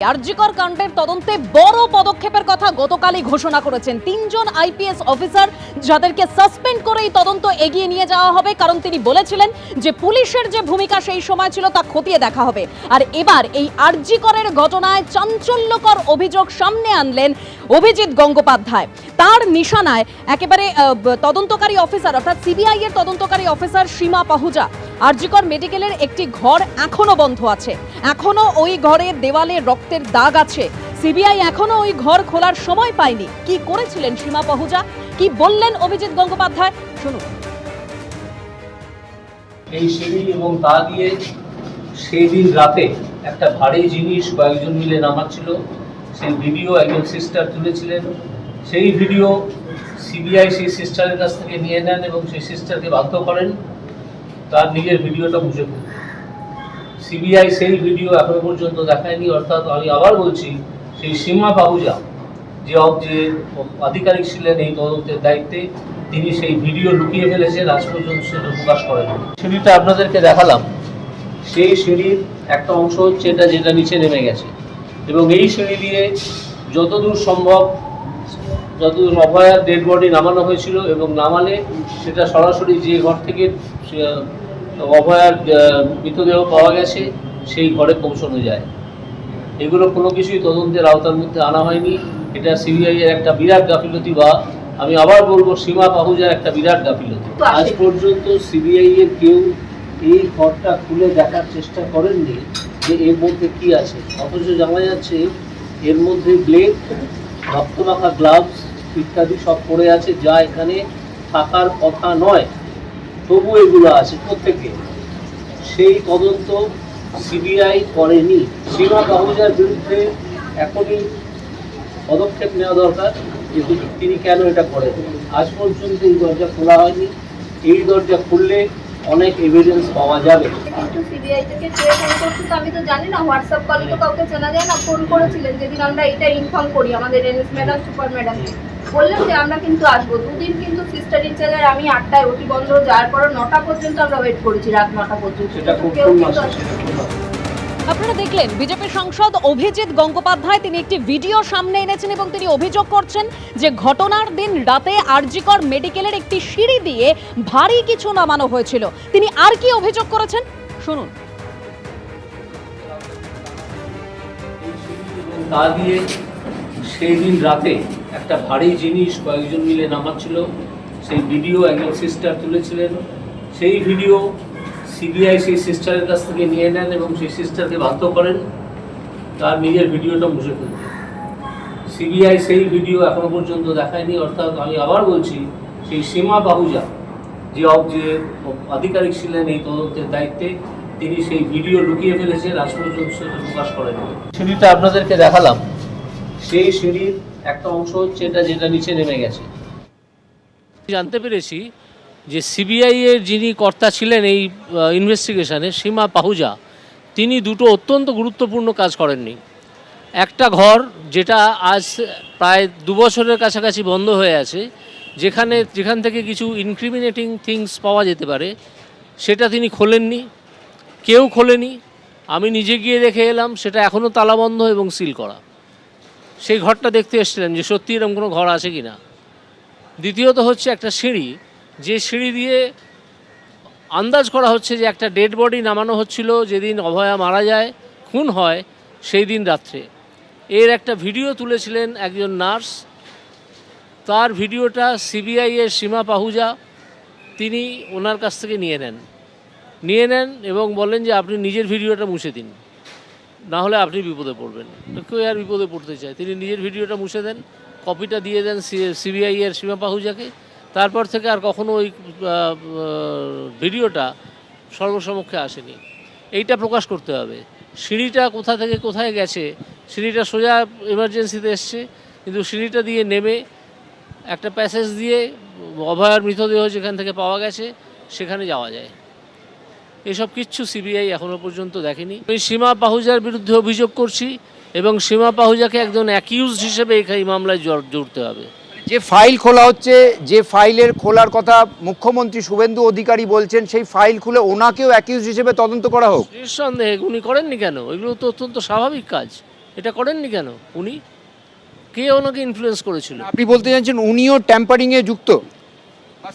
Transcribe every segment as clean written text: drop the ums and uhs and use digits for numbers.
আরজিকর কাণ্ডের তদন্তে বড় পদক্ষেপের কথা গতকালই ঘোষণা করেছেন তিনজন আইপিএস অফিসার, যাদেরকে সাসপেন্ড করে এই তদন্ত এগিয়ে নিয়ে যাওয়া হবে। কারণ তিনি বলেছিলেন যে পুলিশের যে ভূমিকা সেই সময় ছিল তা খতিয়ে দেখা হবে। আর এবার এই আরজিকরের ঘটনায় চাঞ্চল্যকর অভিযোগ সামনে আনলেন অভিজিৎ গঙ্গোপাধ্যায়। তার নিশানায় একেবারে তদন্তকারী অফিসার অর্থাৎ সিবিআই এর তদন্তকারী অফিসার সীমা পাহুজা। আরজিকর মেডিকেলের একটি ঘর এখনো বন্ধ আছে, এখনো ওই ঘরের দেওয়ালে রক্তের দাগ আছে। সিবিআই এখনো ওই ঘর খোলার সময় পায়নি। কি করেছিলেন সীমা পাহুজা, কি বললেন অভিজিৎ গঙ্গোপাধ্যায়, শুনুন। এই সিঁড়ি এবং তা দিয়ে সেই দিন রাতে একটা ভারী জিনিস কয়েকজন মিলে নামাচ্ছিল, সেই ভিডিও একজন সিস্টার তুলেছিলেন। সেই ভিডিও সিবিআই সেই সিস্টারের কাছ থেকে নিয়ে নেন এবং সেই সিস্টারকে বাধ্য করেন তার নিজের ভিডিওটা মুছে ফেলতে। সিবিআই সেই ভিডিও এখনো পর্যন্ত দেখায়নি। অর্থাৎ আমি আবার বলছি, সেই সীমা পাহুজা যে আধিকারিক ছিলেন এই তদন্তের দায়িত্বে, তিনি সেই ভিডিও লুকিয়ে ফেলেছেন, আজ পর্যন্ত সেটা প্রকাশ করেন। সিঁড়িটা আপনাদেরকে দেখালাম, সেই সিঁড়ির একটা অংশ হচ্ছে এটা, যেটা নিচে নেমে গেছে, এবং এই সিঁড়ি দিয়ে যতদূর সম্ভব, যতদূর অভয়ার ডেড বডি নামানো হয়েছিল, এবং নামালে সেটা সরাসরি যে ঘর থেকে অভয়ার মৃতদেহ পাওয়া গেছে সেই ঘরে পৌঁছানো যায়। এগুলো কোনো কিছুই তদন্তের আওতার মধ্যে আনা হয়নি। এটা সিবিআই এর একটা বিরাট গাফিলতি, বা আমি আবার বলবো সীমা পাহুজার একটা বিরাট গাফিলতি। আজ পর্যন্ত সিবিআই এর কেউ এই ঘরটা খুলে দেখার চেষ্টা করেননি যে এর মধ্যে কি আছে। অথচ জানা যাচ্ছে এর মধ্যে ব্লেড, রক্তমাখা গ্লাভস ইত্যাদি সব পড়ে আছে, যা এখানে থাকার কথা নয়, তবু এগুলো আছে প্রত্যেকে। সেই তদন্ত সিবিআই করেনি। সীমা পাহুজার বিরুদ্ধে এখনই পদক্ষেপ নেওয়া দরকার যে তিনি কেন এটা করেন। আজ পর্যন্ত এই দরজা খোলা হয়নি। এই দরজা খুললে অনেক এভিডেন্স পাওয়া যাবে। কিন্তু সিবিআই থেকে কে ফোন করছে তো আমি তো জানি না, হোয়াটসঅ্যাপ কলে তো কাউকে চেনা যায় না। ফোন করেছিলেন যেদিন আমরা এটা ইনফর্ম করি আমাদের এনএস ম্যাডাম, সুপার ম্যাডামকে, বললেন যে আমরা কিন্তু আসবো। দুদিন কিন্তু সিস্টার ইনচার্জের আমি 8টায় ওটি বন্ধ যাওয়ার পর 9টা পর্যন্ত আমরা ওয়েট করেছি, রাত 9টা পর্যন্ত। আপনারা দেখলেন বিজেপি সাংসদ অভিজিৎ গঙ্গোপাধ্যায়, তিনি একটি ভিডিও সামনে এনেছেন এবং তিনি অভিযোগ করছেন যে ঘটনার দিন রাতে আরজিকর মেডিকেলের একটি সিঁড়ি দিয়ে ভারী কিছু নামানো হয়েছিল। তিনি আর কি অভিযোগ করেছেন শুনুন। তা দিয়ে সেই দিন রাতে একটা ভারী জিনিস কয়েকজন মিলে নামাচ্ছিল, সেই ভিডিও একজন সিস্টার তুলেছিলেন। সেই ভিডিও সিবিআই সেই সিস্টারের কাছ থেকে নিয়ে নেন এবং সেই সিস্টারকে বাধ্য করেন তার নিজের ভিডিওটা মুছে ফেলতে। সিবিআই সেই ভিডিও এখনো পর্যন্ত দেখায়নি। অর্থাৎ আমি আবার বলছি, সেই সীমা পাহুজা যে আধিকারিক ছিলেন এই তদন্তের দায়িত্বে, তিনি সেই ভিডিও লুকিয়ে ফেলেছেন, আজ পর্যন্ত সেটা প্রকাশ করেন। সিঁড়িটা আপনাদেরকে দেখালাম, সেই সিঁড়ির একটা অংশ হচ্ছে এটা, যেটা নিচে নেমে গেছে। জানতে পেরেছি যে সিবিআই এর যিনি কর্তা ছিলেন এই ইনভেস্টিগেশনে, সীমা পাহুজা, তিনি দুটো অত্যন্ত গুরুত্বপূর্ণ কাজ করেননি। একটা ঘর যেটা আজ প্রায় 2 বছরের কাছাকাছি বন্ধ হয়ে আছে, যেখান থেকে কিছু ইনক্রিমিনেটিং থিংস পাওয়া যেতে পারে, সেটা তিনি খোলেননি, কেউ খোলেনি। আমি নিজে গিয়ে দেখে এলাম সেটা এখনও তালাবন্ধ এবং সিল করা। সেই ঘরটা দেখতে এসেছিলেন যে সত্যি এরকম কোনো ঘর আছে কি না। দ্বিতীয়ত হচ্ছে একটা সিঁড়ি, যে সিঁড়ি দিয়ে আন্দাজ করা হচ্ছে যে একটা ডেড বডি নামানো হচ্ছিল যেদিন অভয়া মারা যায়, খুন হয় সেই দিন রাত্রে। এর একটা ভিডিও তুলেছিলেন একজন নার্স। তার ভিডিওটা সিবিআই এর সীমা পাহুজা তিনি ওনার কাছ থেকে নিয়ে নেন এবং বলেন যে আপনি নিজের ভিডিওটা মুছে দিন, না হলে আপনি বিপদে পড়বেন। কেউ আর বিপদে পড়তে চায়, তিনি নিজের ভিডিওটা মুছে দেন, কপিটা দিয়ে দেন সিবিআই এর সীমা পাহুজাকে। তারপর থেকে আর কখনো ওই ভিডিওটা সর্বসমক্ষে আসেনি। এইটা প্রকাশ করতে হবে। সিঁড়িটা কোথা থেকে কোথায় গেছে, সিঁড়িটা সোজা এমার্জেন্সিতে এসছে, কিন্তু সিঁড়িটা দিয়ে নেমে একটা প্যাসেজ দিয়ে অভয়ার মৃতদেহ যেখান থেকে পাওয়া গেছে সেখানে যাওয়া যায়। এসব কিচ্ছু সিবিআই এখনও পর্যন্ত দেখেনি। আমি সীমা পাহুজার বিরুদ্ধে অভিযোগ করছি এবং সীমা পাহুজাকে একজন অ্যাকিউজড হিসেবে এই মামলায় জড়তে হবে। যে ফাইল খোলা হচ্ছে, যে ফাইলের খোলার কথা মুখ্যমন্ত্রী শুভেন্দু অধিকারী বলছেন, সেই ফাইল খুলে ওনাকেও অ্যাকিউজ হিসেবে তদন্ত করা হোক। নিঃসন্দেহে উনি করেননি কেন? এগুলো তো অত্যন্ত স্বাভাবিক কাজ। এটা করেননি কেন উনি? কে ওনাকে ইনফ্লুয়েন্স করেছিল? আপনি বলতে চাইছেন উনিও ট্যাম্পারিং এ যুক্ত,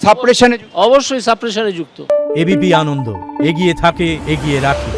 সাপ্রেশনে? অবশ্যই সাপ্রেশনে যুক্ত। এবিপি আনন্দ, এগিয়ে থাকে, এগিয়ে রাখে।